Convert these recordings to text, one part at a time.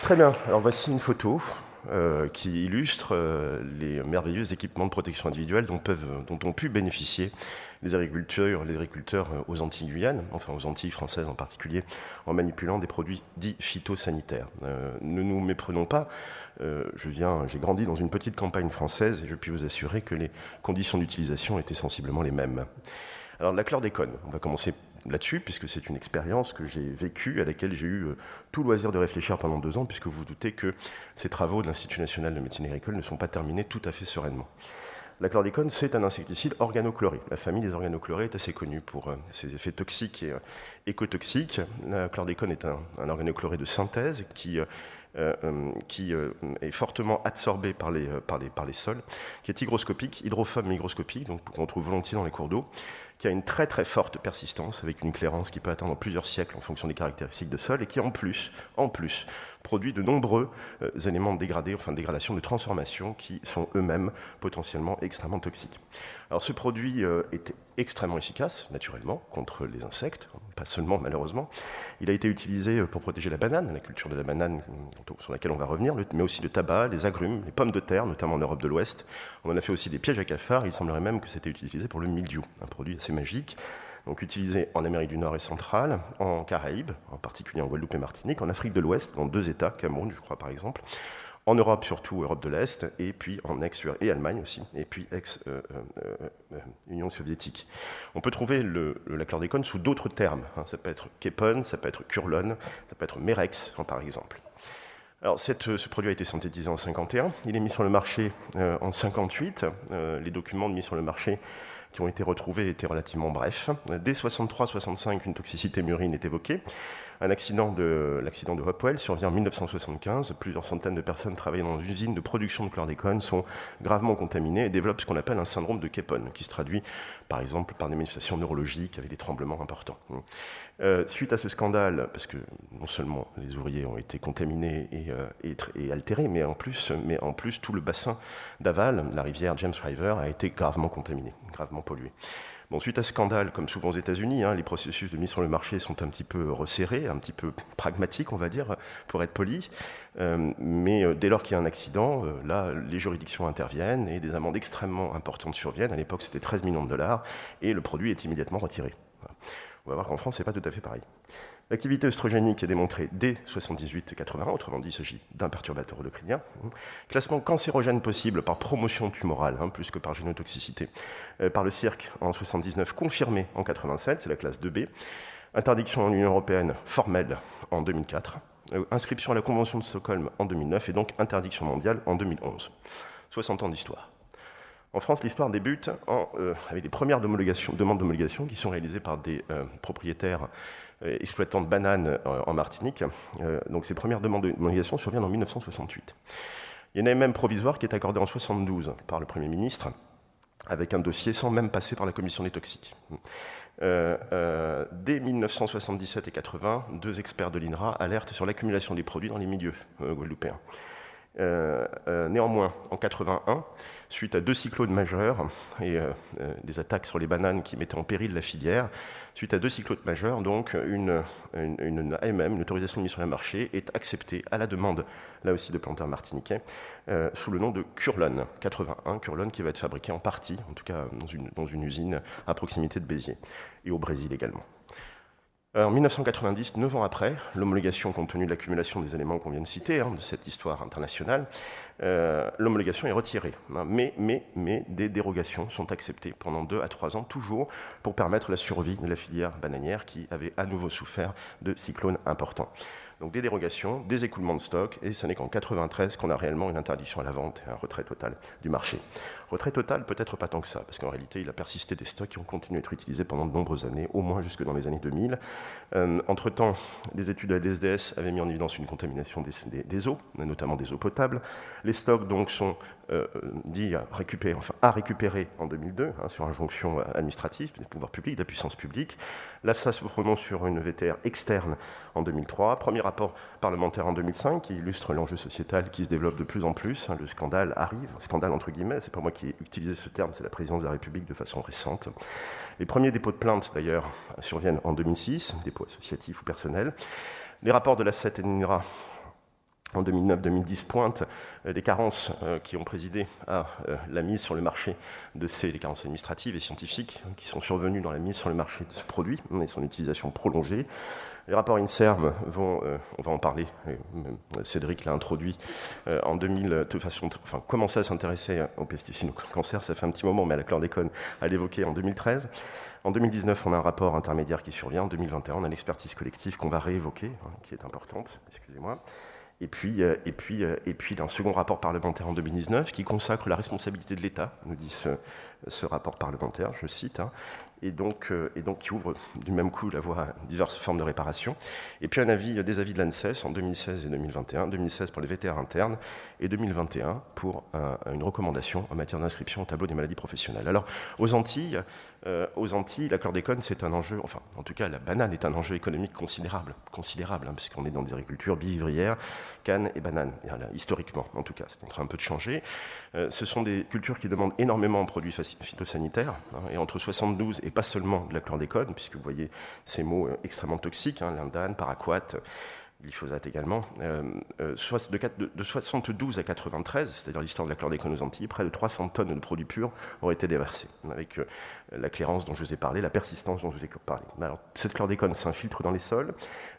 Très bien, alors voici une photo qui illustre les merveilleux équipements de protection individuelle dont ont pu bénéficier les agriculteurs aux Antilles-Guyane, enfin aux Antilles françaises en particulier, en manipulant des produits dits phytosanitaires. Ne nous méprenons pas, j'ai grandi dans une petite campagne française et je puis vous assurer que les conditions d'utilisation étaient sensiblement les mêmes. Alors la chlordécone, on va commencer là-dessus, puisque c'est une expérience que j'ai vécue, à laquelle j'ai eu tout loisir de réfléchir pendant 2 ans, puisque vous vous doutez que ces travaux de l'Institut national de médecine agricole ne sont pas terminés tout à fait sereinement. La chlordécone, c'est un insecticide organochloré. La famille des organochlorés est assez connue pour ses effets toxiques et écotoxiques. La chlordécone est un organochloré de synthèse qui est fortement absorbé par les sols, qui est hygroscopique, hydrophobe mais hygroscopique, donc qu'on trouve volontiers dans les cours d'eau, qui a une très très forte persistance, avec une clairance qui peut atteindre plusieurs siècles en fonction des caractéristiques de sol, et qui en plus produit de nombreux éléments dégradés, enfin dégradation de transformation, qui sont eux-mêmes potentiellement extrêmement toxiques. Alors ce produit est extrêmement efficace, naturellement, contre les insectes, pas seulement malheureusement. Il a été utilisé pour protéger la banane, la culture de la banane sur laquelle on va revenir, mais aussi le tabac, les agrumes, les pommes de terre, notamment en Europe de l'Ouest. On en a fait aussi des pièges à cafards, il semblerait même que c'était utilisé pour le mildiou, un produit assez magique. Donc utilisé en Amérique du Nord et centrale, en Caraïbes, en particulier en Guadeloupe et Martinique, en Afrique de l'Ouest, dans 2 États, Cameroun je crois par exemple, en Europe surtout, Europe de l'Est, et puis en et Allemagne aussi, et puis ex-Union soviétique. On peut trouver la chlordécone sous d'autres termes, ça peut être képone, ça peut être curlone, ça peut être mérex par exemple. Alors ce produit a été synthétisé en 51, il est mis sur le marché en 58, les documents de mise sur le marché qui ont été retrouvés étaient relativement brefs. Dès 63-65, une toxicité murine est évoquée. L'accident de Hopewell survient en 1975. Plusieurs centaines de personnes travaillant dans une usine de production de chlordécone sont gravement contaminées et développent ce qu'on appelle un syndrome de képone, qui se traduit par exemple par des manifestations neurologiques avec des tremblements importants. Suite à ce scandale, parce que non seulement les ouvriers ont été contaminés et altérés, mais en plus tout le bassin d'aval, la rivière James River, a été gravement contaminé, gravement pollué. Bon, suite à ce scandale, comme souvent aux États-Unis, les processus de mise sur le marché sont un petit peu resserrés, un petit peu pragmatiques, on va dire, pour être poli. Mais dès lors qu'il y a un accident, là, les juridictions interviennent et des amendes extrêmement importantes surviennent. À l'époque, c'était 13 millions de dollars et le produit est immédiatement retiré. Voilà. On va voir qu'en France, c'est pas tout à fait pareil. L'activité œstrogénique est démontrée dès 78 et 80, autrement dit, il s'agit d'un perturbateur endocrinien. Classement cancérogène possible par promotion tumorale, plus que par génotoxicité, par le CIRC en 79, confirmé en 87, c'est la classe 2B. Interdiction en Union européenne formelle en 2004. Inscription à la Convention de Stockholm en 2009 et donc interdiction mondiale en 2011. 60 ans d'histoire. En France, l'histoire débute avec les premières demandes d'homologation qui sont réalisées par des propriétaires exploitants de bananes en Martinique. Donc ces premières demandes d'homologation surviennent en 1968. Il y en a même provisoire qui est accordé en 1972 par le Premier ministre, avec un dossier sans même passer par la commission des toxiques. Dès 1977 et 80, 2 experts de l'INRA alertent sur l'accumulation des produits dans les milieux guadeloupéens. Néanmoins, en 81, suite à 2 cyclones majeurs et des attaques sur les bananes qui mettaient en péril la filière, suite à 2 cyclones majeurs, donc une AMM, une autorisation de mise sur le marché, est acceptée à la demande, là aussi de planteurs martiniquais, sous le nom de Curlone 81, Curlone qui va être fabriqué en partie, en tout cas dans une usine à proximité de Béziers, et au Brésil également. En 1990, 9 ans après, l'homologation, compte tenu de l'accumulation des éléments qu'on vient de citer, de cette histoire internationale, l'homologation est retirée. Mais des dérogations sont acceptées pendant 2 à 3 ans, toujours pour permettre la survie de la filière bananière qui avait à nouveau souffert de cyclones importants. Donc des dérogations, des écoulements de stock, et ce n'est qu'en 1993 qu'on a réellement une interdiction à la vente et un retrait total du marché. Retrait total, peut-être pas tant que ça, parce qu'en réalité, il a persisté des stocks qui ont continué à être utilisés pendant de nombreuses années, au moins jusque dans les années 2000. Entre-temps, des études de la DSDS avaient mis en évidence une contamination des eaux, notamment des eaux potables. Les stocks donc sont à récupérer en 2002, sur injonction administrative des pouvoirs publics, de la puissance publique. L'AFSA se prononce sur une VTR externe en 2003. Premier rapport parlementaire en 2005 qui illustre l'enjeu sociétal qui se développe de plus en plus. Le scandale arrive, scandale entre guillemets, c'est pas moi qui ai utilisé ce terme, c'est la présidence de la République de façon récente. Les premiers dépôts de plainte d'ailleurs surviennent en 2006, dépôts associatifs ou personnels. Les rapports de l'AFSET et de l'INRA en 2009-2010 pointent des carences qui ont présidé à la mise sur le marché les carences administratives et scientifiques qui sont survenues dans la mise sur le marché de ce produit et son utilisation prolongée. Les rapports INSERM on va en parler, Cédric l'a introduit en 2000, commençait à s'intéresser aux pesticides au cancer, ça fait un petit moment, mais à la chlordécone, à l'évoquer en 2013. En 2019, on a un rapport intermédiaire qui survient. En 2021, on a l'expertise collective qu'on va réévoquer, qui est importante, excusez-moi. Et puis, un second rapport parlementaire en 2019 qui consacre la responsabilité de l'État, nous dit ce rapport parlementaire, je cite, et donc qui ouvre du même coup la voie à diverses formes de réparation. Et puis des avis de l'ANSES en 2016 et 2021, 2016 pour les VTR internes et 2021 pour une recommandation en matière d'inscription au tableau des maladies professionnelles. Alors, aux Antilles, la chlordécone, c'est un enjeu, enfin, en tout cas, la banane est un enjeu économique considérable, puisqu'on est dans des agricultures bivrières, canne et banane, historiquement, en tout cas, c'est en train un peu de changer. Ce sont des cultures qui demandent énormément de produits phytosanitaires, et entre 72 et pas seulement de la chlordécone, puisque vous voyez ces mots extrêmement toxiques, lindane, paraquat, glyphosate également, de 72 à 93, c'est-à-dire l'histoire de la chlordécone aux Antilles, près de 300 tonnes de produits purs auraient été déversés, avec la clairance dont je vous ai parlé, la persistance dont je vous ai parlé. Alors, cette chlordécone s'infiltre dans les sols,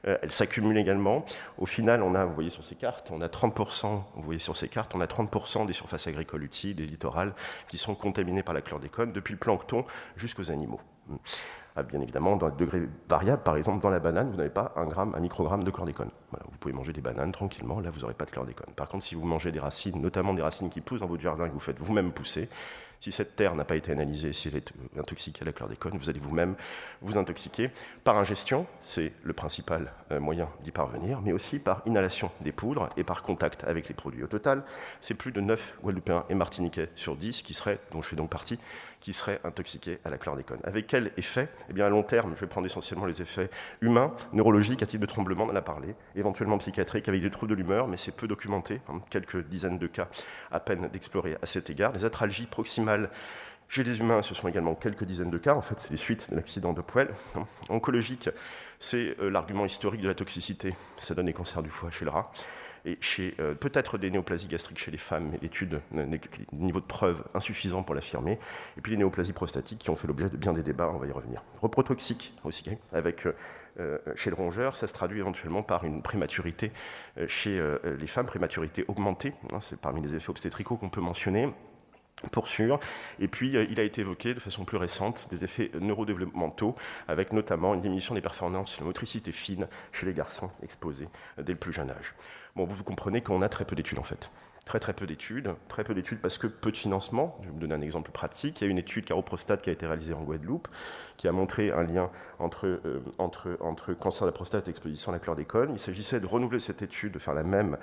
elle s'accumule également. Au final, vous voyez sur ces cartes, on a 30% des surfaces agricoles utiles et littorales qui sont contaminées par la chlordécone, depuis le plancton jusqu'aux animaux. Bien évidemment, dans des degrés variables, par exemple, dans la banane, vous n'avez pas un microgramme de chlordécone. Voilà, vous pouvez manger des bananes tranquillement, là, vous n'aurez pas de chlordécone. Par contre, si vous mangez des racines, notamment des racines qui poussent dans votre jardin, que vous faites vous-même pousser, si cette terre n'a pas été analysée, si elle est intoxiquée à la chlordécone, vous allez vous-même vous intoxiquer par ingestion, c'est le principal moyen d'y parvenir, mais aussi par inhalation des poudres et par contact avec les produits. Au total, c'est plus de 9 Guadeloupéens et Martiniquais sur 10 dont je fais donc partie, qui seraient intoxiqués à la chlordécone. Avec quel effet ? Eh bien, à long terme, je vais prendre essentiellement les effets humains, neurologiques, à titre de tremblement, on en a parlé, éventuellement psychiatriques, avec des troubles de l'humeur, mais c'est peu documenté, quelques dizaines de cas à peine d'explorer à cet égard. Les atralgies proximales chez les humains, ce sont également quelques dizaines de cas, en fait, c'est les suites de l'accident de poêle. Oncologique, c'est l'argument historique de la toxicité, ça donne des cancers du foie chez le rat. Et chez peut-être des néoplasies gastriques chez les femmes, mais l'étude, niveau de preuve insuffisant pour l'affirmer. Et puis les néoplasies prostatiques qui ont fait l'objet de bien des débats, on va y revenir. Reprotoxique aussi, chez le rongeur, ça se traduit éventuellement par une prématurité chez les femmes, prématurité augmentée, c'est parmi les effets obstétricaux qu'on peut mentionner. Pour sûr. Et puis, il a été évoqué de façon plus récente des effets neurodéveloppementaux, avec notamment une diminution des performances de la motricité fine chez les garçons exposés dès le plus jeune âge. Bon, vous comprenez qu'on a très peu d'études en fait. Très peu d'études parce que peu de financement. Je vais vous donner un exemple pratique. Il y a une étude Caroprostate qui a été réalisée en Guadeloupe, qui a montré un lien entre cancer de la prostate et exposition à la chlordécone. Il s'agissait de renouveler cette étude, de faire la même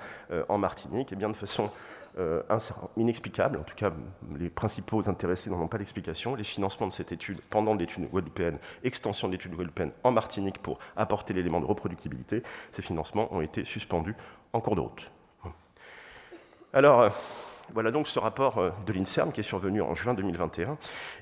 en Martinique, et bien de façon inexplicable, en tout cas les principaux intéressés n'en ont pas d'explication. Les financements de cette étude, pendant l'étude guadeloupéenne, extension de l'étude guadeloupéenne en Martinique pour apporter l'élément de reproductibilité, ces financements ont été suspendus en cours de route. Alors, voilà donc ce rapport de l'INSERM qui est survenu en juin 2021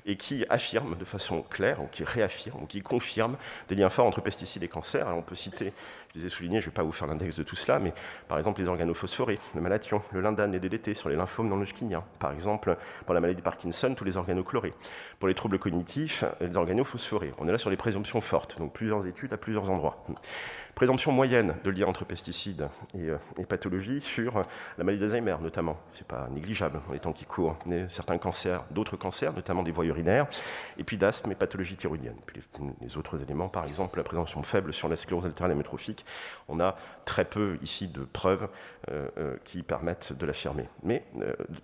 et qui affirme de façon claire, ou qui réaffirme, ou qui confirme des liens forts entre pesticides et cancer. Alors on peut citer, je les ai soulignés, je ne vais pas vous faire l'index de tout cela, mais par exemple les organophosphorés, le malathion, le lindane, les DDT sur les lymphomes non hodgkiniens. Par exemple, pour la maladie de Parkinson, tous les organochlorés. Pour les troubles cognitifs, les organophosphorés. On est là sur les présomptions fortes, donc plusieurs études à plusieurs endroits. Présomption moyenne de lien entre pesticides et pathologies sur la maladie d'Alzheimer notamment. Ce n'est pas négligeable dans les temps qui courent. Certains cancers, d'autres cancers, notamment des voies urinaires, et puis d'asthme et pathologie thyroïdienne. Puis les autres éléments, par exemple la présomption faible sur la sclérose latérale amyotrophique, on a très peu ici de preuves qui permettent de l'affirmer. Mais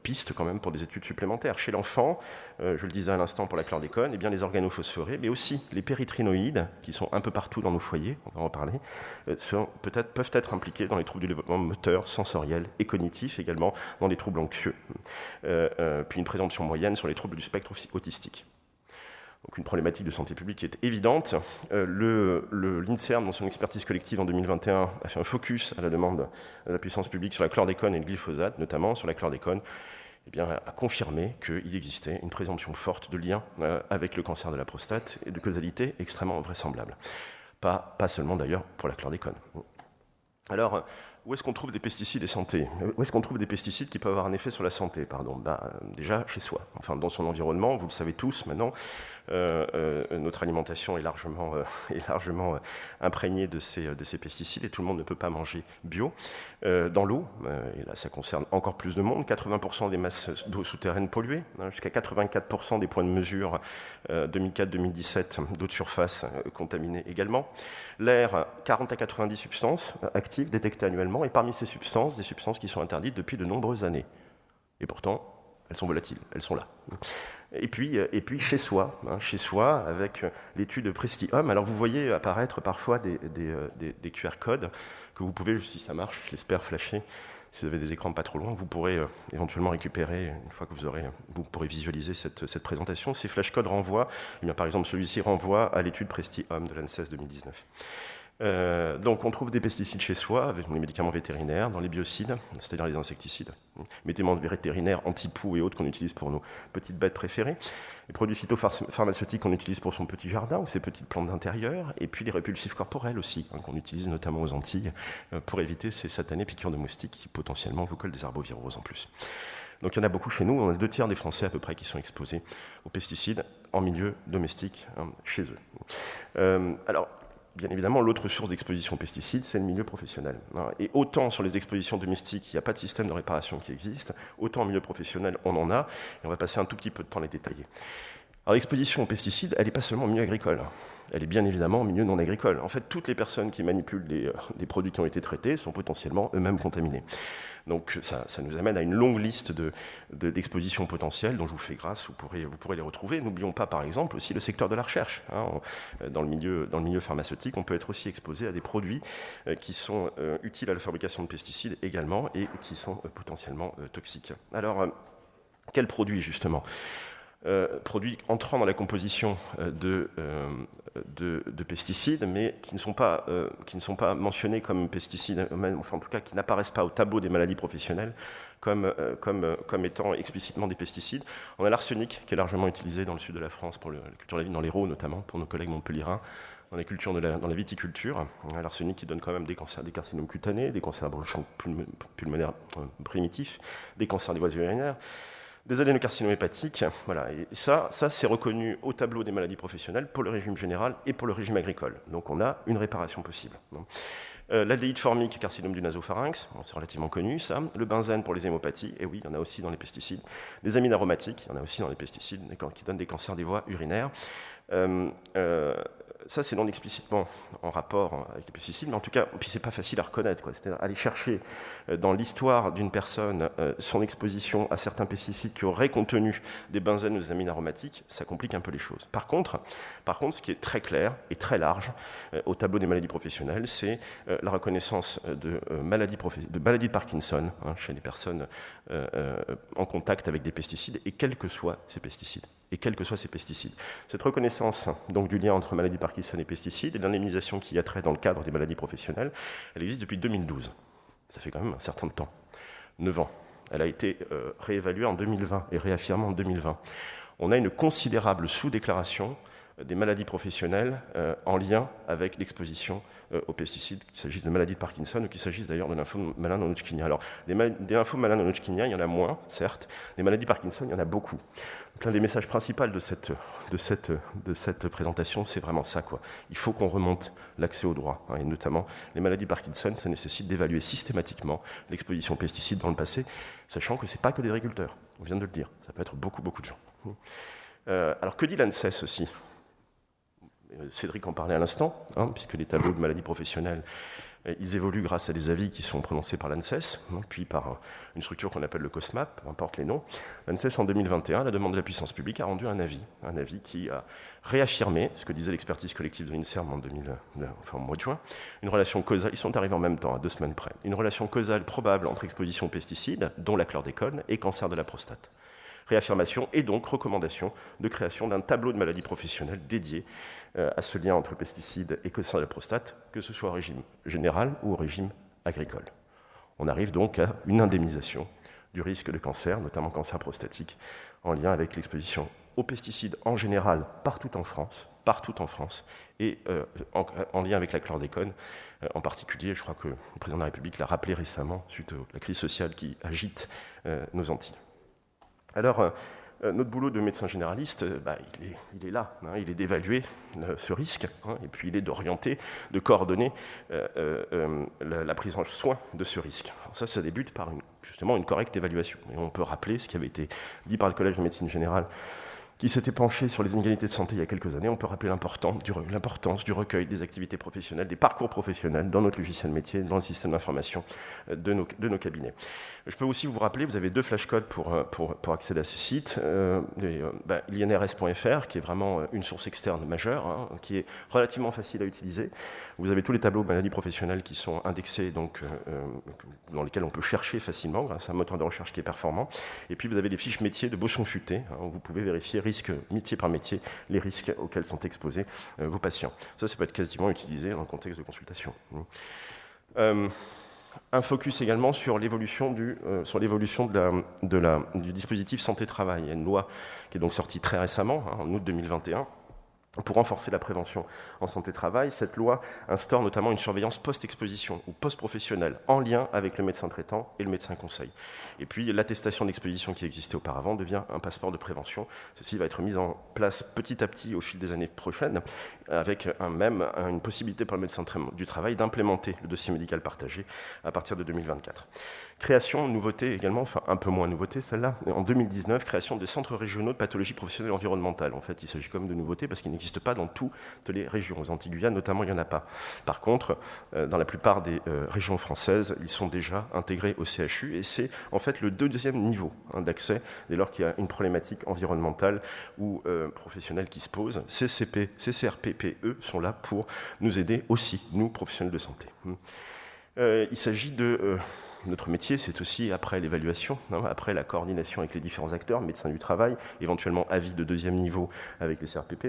piste quand même pour des études supplémentaires. Chez l'enfant, je le disais à l'instant pour la chlordécone, eh bien les organophosphorés, mais aussi les péritrinoïdes, qui sont un peu partout dans nos foyers, on va en parler, peuvent être impliqués dans les troubles du développement moteur, sensoriel et cognitif, également dans les troubles anxieux. Puis une présomption moyenne sur les troubles du spectre autistique. Donc une problématique de santé publique qui est évidente. L'INSERM, dans son expertise collective en 2021, a fait un focus à la demande de la puissance publique sur la chlordécone et le glyphosate, notamment sur la chlordécone, eh bien, a confirmé qu'il existait une présomption forte de lien avec le cancer de la prostate et de causalité extrêmement vraisemblable. Pas seulement d'ailleurs pour la chlordécone. Alors, Où est-ce qu'on trouve des pesticides et santé? Où est-ce qu'on trouve des pesticides qui peuvent avoir un effet sur la santé, pardon? Déjà chez soi, enfin dans son environnement, vous le savez tous maintenant, notre alimentation est largement imprégnée de ces pesticides et tout le monde ne peut pas manger bio. Dans l'eau, et là ça concerne encore plus de monde, 80% des masses d'eau souterraine polluées, jusqu'à 84% des points de mesure 2004-2017 d'eau de surface contaminée également. L'air, 40 à 90 substances actives détectées annuellement, et parmi ces substances, des substances qui sont interdites depuis de nombreuses années. Et pourtant, elles sont volatiles, elles sont là. Et puis chez soi, avec l'étude Presti-Homme. Alors vous voyez apparaître parfois des QR codes que vous pouvez, si ça marche, je l'espère, flasher. Si vous avez des écrans pas trop loin, vous pourrez éventuellement récupérer, une fois que vous pourrez visualiser cette présentation. Ces flashcodes renvoient, par exemple celui-ci renvoie à l'étude Presti-Homme de l'ANSES 2019. Donc on trouve des pesticides chez soi, avec les médicaments vétérinaires, dans les biocides, c'est-à-dire les insecticides, médicaments vétérinaires, anti-poux et autres qu'on utilise pour nos petites bêtes préférées, les produits phytopharmaceutiques qu'on utilise pour son petit jardin ou ses petites plantes d'intérieur, et puis les répulsifs corporels aussi, qu'on utilise notamment aux Antilles, pour éviter ces satanées piqûres de moustiques qui potentiellement vous collent des arboviroses en plus. Donc il y en a beaucoup chez nous, on a 2/3 des Français à peu près qui sont exposés aux pesticides en milieu domestique, chez eux. Alors, bien évidemment, l'autre source d'exposition aux pesticides, c'est le milieu professionnel. Et autant sur les expositions domestiques, il n'y a pas de système de réparation qui existe, autant en milieu professionnel, on en a, et on va passer un tout petit peu de temps à les détailler. Alors l'exposition aux pesticides, elle n'est pas seulement au milieu agricole, elle est bien évidemment au milieu non agricole. En fait, toutes les personnes qui manipulent des produits qui ont été traités sont potentiellement eux-mêmes contaminés. Donc ça nous amène à une longue liste d'expositions potentielles dont je vous fais grâce, vous pourrez les retrouver. N'oublions pas par exemple aussi le secteur de la recherche. Dans le milieu pharmaceutique, on peut être aussi exposé à des produits qui sont utiles à la fabrication de pesticides également et qui sont potentiellement toxiques. Alors, quels produits justement ? Produits entrant dans la composition de pesticides, mais qui ne sont pas mentionnés comme pesticides, enfin en tout cas qui n'apparaissent pas au tableau des maladies professionnelles comme étant explicitement des pesticides. On a l'arsenic qui est largement utilisé dans le sud de la France pour la culture de la vigne, dans l'Hérault notamment, pour nos collègues montpelliérains, dans la viticulture. L'arsenic qui donne quand même des carcinomes cutanés, des cancers bronchiaux pulmonaires primitifs, des cancers des voies urinaires, des adénocarcinomes hépatiques, voilà. Et ça c'est reconnu au tableau des maladies professionnelles pour le régime général et pour le régime agricole. Donc on a une réparation possible. L'aldéhyde formique, carcinome du nasopharynx, c'est relativement connu ça. Le benzène pour les hémopathies, et oui, il y en a aussi dans les pesticides. Les amines aromatiques, il y en a aussi dans les pesticides, qui donnent des cancers des voies urinaires. Ça, c'est non explicitement en rapport avec les pesticides, mais en tout cas, puis c'est pas facile à reconnaître, quoi. C'est-à-dire aller chercher dans l'histoire d'une personne son exposition à certains pesticides qui auraient contenu des benzènes ou des amines aromatiques, ça complique un peu les choses. Par contre, ce qui est très clair et très large au tableau des maladies professionnelles, c'est la reconnaissance de maladies de Parkinson chez les personnes en contact avec des pesticides, et quels que soient ces pesticides. Cette reconnaissance donc du lien entre maladie Parkinson et pesticides et l'indemnisation qui y a trait dans le cadre des maladies professionnelles, elle existe depuis 2012. Ça fait quand même un certain temps, 9 ans. Elle a été réévaluée en 2020 et réaffirmée en 2020. On a une considérable sous-déclaration des maladies professionnelles en lien avec l'exposition aux pesticides, qu'il s'agisse de maladies de Parkinson ou qu'il s'agisse d'ailleurs de lymphomalin non-Hodgkinien. Alors, des lymphomalin non-Hodgkinien, il y en a moins, certes. Des maladies Parkinson, il y en a beaucoup. Donc, l'un des messages principaux de cette présentation, c'est vraiment ça, quoi. Il faut qu'on remonte l'accès aux droits, et notamment les maladies Parkinson, ça nécessite d'évaluer systématiquement l'exposition aux pesticides dans le passé, sachant que c'est pas que des agriculteurs, on vient de le dire, ça peut être beaucoup de gens. Alors, que dit l'ANSES aussi ? Cédric en parlait à l'instant, puisque les tableaux de maladies professionnelles, ils évoluent grâce à des avis qui sont prononcés par l'ANSES, puis par une structure qu'on appelle le COSMAP, peu importe les noms. L'ANSES, en 2021, à la demande de la puissance publique, a rendu un avis qui a réaffirmé ce que disait l'expertise collective de l'INSERM au mois de juin, une relation causale, ils sont arrivés en même temps, à 2 semaines près, une relation causale probable entre exposition aux pesticides, dont la chlordécone, et cancer de la prostate. Réaffirmation et donc recommandation de création d'un tableau de maladies professionnelles dédié à ce lien entre pesticides et cancer de la prostate, que ce soit au régime général ou au régime agricole. On arrive donc à une indemnisation du risque de cancer, notamment cancer prostatique, en lien avec l'exposition aux pesticides en général partout en France, partout en France, et en lien avec la chlordécone. En particulier, je crois que le président de la République l'a rappelé récemment, suite à la crise sociale qui agite nos Antilles. Alors, notre boulot de médecin généraliste, il est là, hein, il est d'évaluer ce risque, hein, et puis il est d'orienter, de coordonner la prise en soin de ce risque. Alors ça débute par justement une correcte évaluation. Et on peut rappeler ce qui avait été dit par le Collège de médecine générale, qui s'était penché sur les inégalités de santé il y a quelques années. On peut rappeler l'importance du recueil des activités professionnelles, des parcours professionnels dans notre logiciel métier, dans le système d'information de nos cabinets. Je peux aussi vous rappeler, vous avez 2 flashcodes pour accéder à ces sites. L'INRS.fr, qui est vraiment une source externe majeure, hein, qui est relativement facile à utiliser. Vous avez tous les tableaux de maladies professionnelles qui sont indexés, donc, dans lesquels on peut chercher facilement grâce à un moteur de recherche qui est performant. Et puis vous avez des fiches métiers de Bosson Futé, hein, où vous pouvez vérifier risque métier par métier, les risques auxquels sont exposés vos patients. Ça peut être quasiment utilisé dans le contexte de consultation. Un focus également sur l'évolution du dispositif santé-travail. Il y a une loi qui est donc sortie très récemment, hein, en août 2021, pour renforcer la prévention en santé-travail. Cette loi instaure notamment une surveillance post-exposition ou post-professionnelle en lien avec le médecin traitant et le médecin conseil. Et puis l'attestation d'exposition qui existait auparavant devient un passeport de prévention. Ceci va être mis en place petit à petit au fil des années prochaines, avec une possibilité pour le médecin du travail d'implémenter le dossier médical partagé à partir de 2024. Création, nouveauté également, enfin un peu moins nouveauté celle-là, en 2019, création des centres régionaux de pathologie professionnelle environnementale. En fait, il s'agit quand même de nouveautés parce qu'ils n'existent pas dans toutes les régions. Aux Antilles-Guyane, notamment, il n'y en a pas. Par contre, dans la plupart des régions françaises, ils sont déjà intégrés au CHU et c'est en fait le 2e niveau d'accès dès lors qu'il y a une problématique environnementale ou professionnelle qui se pose. CCRPPE sont là pour nous aider aussi, nous, professionnels de santé. Il s'agit de... notre métier, c'est aussi, après l'évaluation, hein, après la coordination avec les différents acteurs, médecins du travail, éventuellement avis de 2e niveau avec les CRPP,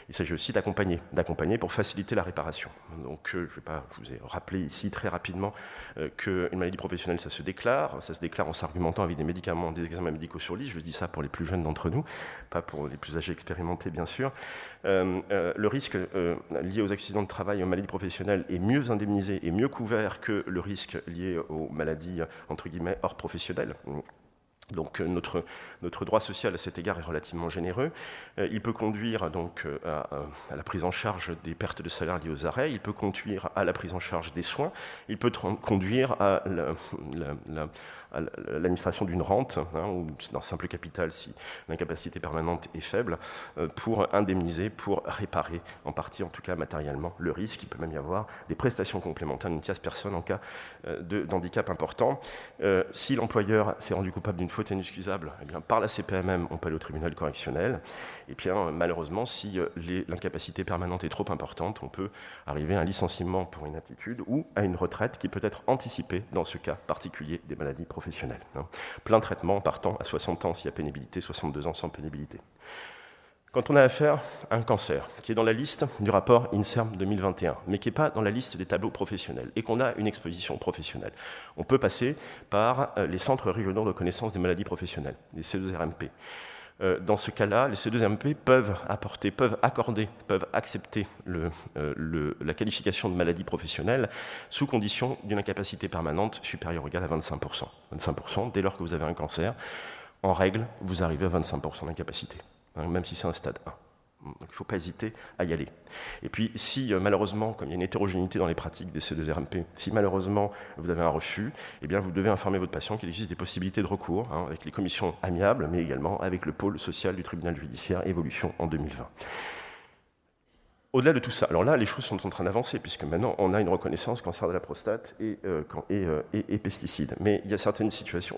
il s'agit aussi d'accompagner pour faciliter la réparation. Donc, je vous ai rappelé ici très rapidement qu'une maladie professionnelle, ça se déclare en s'argumentant avec des médicaments, des examens médicaux sur liste. Je dis ça pour les plus jeunes d'entre nous, pas pour les plus âgés expérimentés, bien sûr. Le risque lié aux accidents de travail et aux maladies professionnelles est mieux indemnisé et mieux couvert que le risque lié aux maladies, entre guillemets, hors professionnelles. Donc notre droit social à cet égard est relativement généreux. Il peut conduire donc à la prise en charge des pertes de salaire liées aux arrêts, il peut conduire à la prise en charge des soins, il peut conduire à l'administration d'une rente, hein, ou d'un simple capital si l'incapacité permanente est faible, pour indemniser, pour réparer, en partie en tout cas matériellement, le risque. Il peut même y avoir des prestations complémentaires d'une tierce personne en cas d'handicap important. Si l'employeur s'est rendu coupable d'une faute inexcusable, eh bien, par la CPMM, on peut aller au tribunal correctionnel. Et puis malheureusement, si l'incapacité permanente est trop importante, on peut arriver à un licenciement pour inaptitude ou à une retraite qui peut être anticipée dans ce cas particulier des maladies professionnelles. Plein traitement en partant à 60 ans s'il y a pénibilité, 62 ans sans pénibilité. Quand on a affaire à un cancer qui est dans la liste du rapport INSERM 2021, mais qui n'est pas dans la liste des tableaux professionnels, et qu'on a une exposition professionnelle, on peut passer par les centres régionaux de reconnaissance des maladies professionnelles, les C2RMP. Dans ce cas-là, les C2RMP peuvent accepter la qualification de maladie professionnelle sous condition d'une incapacité permanente supérieure ou égale à 25%. 25%, dès lors que vous avez un cancer, en règle, vous arrivez à 25% d'incapacité, hein, même si c'est un stade 1. Donc il ne faut pas hésiter à y aller. Et puis si malheureusement, comme il y a une hétérogénéité dans les pratiques des C2RMP, si malheureusement vous avez un refus, eh bien vous devez informer votre patient qu'il existe des possibilités de recours, hein, avec les commissions amiables, mais également avec le pôle social du tribunal judiciaire, évolution en 2020. Au-delà de tout ça, alors là, les choses sont en train d'avancer, puisque maintenant, on a une reconnaissance cancer de la prostate et pesticides. Mais il y a certaines situations,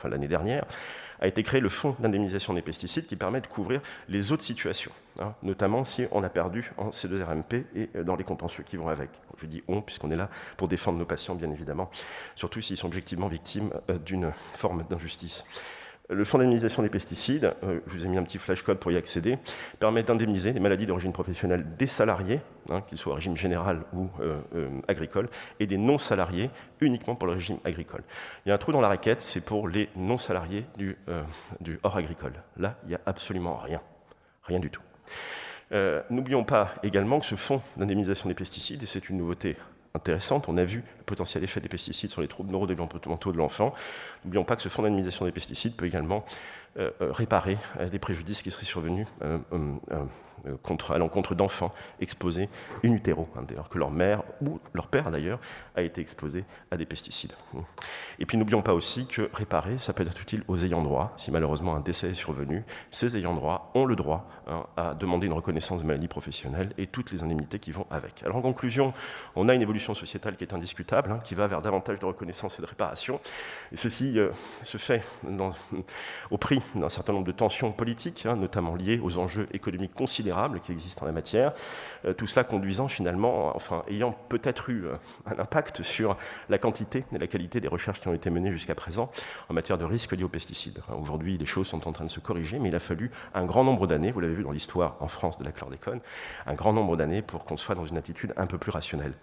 l'année dernière, a été créé le fonds d'indemnisation des pesticides qui permet de couvrir les autres situations, hein, notamment si on a perdu en C2RMP et dans les contentieux qui vont avec. Je dis on, puisqu'on est là pour défendre nos patients, bien évidemment, surtout s'ils sont objectivement victimes d'une forme d'injustice. Le fonds d'indemnisation des pesticides, je vous ai mis un petit flashcode pour y accéder, permet d'indemniser les maladies d'origine professionnelle des salariés, hein, qu'ils soient au régime général ou agricole, et des non-salariés uniquement pour le régime agricole. Il y a un trou dans la raquette, c'est pour les non-salariés du hors agricole. Là, il n'y a absolument rien du tout. N'oublions pas également que ce fonds d'indemnisation des pesticides, et c'est une nouveauté intéressante, on a vu le potentiel effet des pesticides sur les troubles neurodéveloppementaux de l'enfant. N'oublions pas que ce fonds d'indemnisation des pesticides peut également réparer les préjudices qui seraient survenus à l'encontre d'enfants exposés in utero, d'ailleurs que leur mère ou leur père d'ailleurs a été exposé à des pesticides. Et puis n'oublions pas aussi que réparer, ça peut être utile aux ayants droit. Si malheureusement un décès est survenu, ces ayants droit ont le droit à demander une reconnaissance de maladie professionnelle et toutes les indemnités qui vont avec. Alors en conclusion, on a une évolution sociétale qui est indiscutable, qui va vers davantage de reconnaissance et de réparation. Et ceci se fait au prix d'un certain nombre de tensions politiques, notamment liées aux enjeux économiques considérables qui existent en la matière. Tout cela conduisant finalement, ayant peut-être eu un impact sur la quantité et la qualité des recherches qui ont été menées jusqu'à présent en matière de risques liés aux pesticides. Aujourd'hui, les choses sont en train de se corriger, mais il a fallu un grand nombre d'années, vous l'avez vu dans l'histoire en France de la chlordécone, un grand nombre d'années pour qu'on soit dans une attitude un peu plus rationnelle.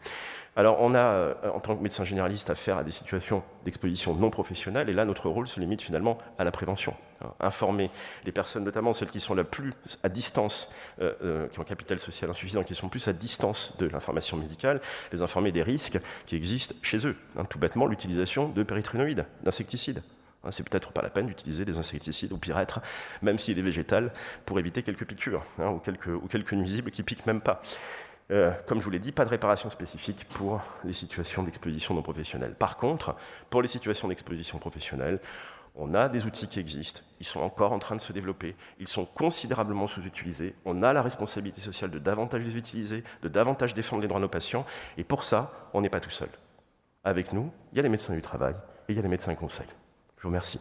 Alors on a, en tant que médecin généraliste, affaire à des situations d'exposition non professionnelle, et là notre rôle se limite finalement à la prévention. Informer les personnes, notamment celles qui sont la plus à distance, qui ont un capital social insuffisant, qui sont plus à distance de l'information médicale, les informer des risques qui existent chez eux. Tout bêtement, l'utilisation de péritrénoïdes, d'insecticides. C'est peut-être pas la peine d'utiliser des insecticides au pire être, même s'il est végétal, pour éviter quelques piqûres ou quelques nuisibles qui piquent même pas. Comme je vous l'ai dit, pas de réparation spécifique pour les situations d'exposition non professionnelle. Par contre, pour les situations d'exposition professionnelle, on a des outils qui existent, ils sont encore en train de se développer, ils sont considérablement sous-utilisés, on a la responsabilité sociale de davantage les utiliser, de davantage défendre les droits de nos patients, et pour ça, on n'est pas tout seul. Avec nous, il y a les médecins du travail et il y a les médecins conseils. Je vous remercie.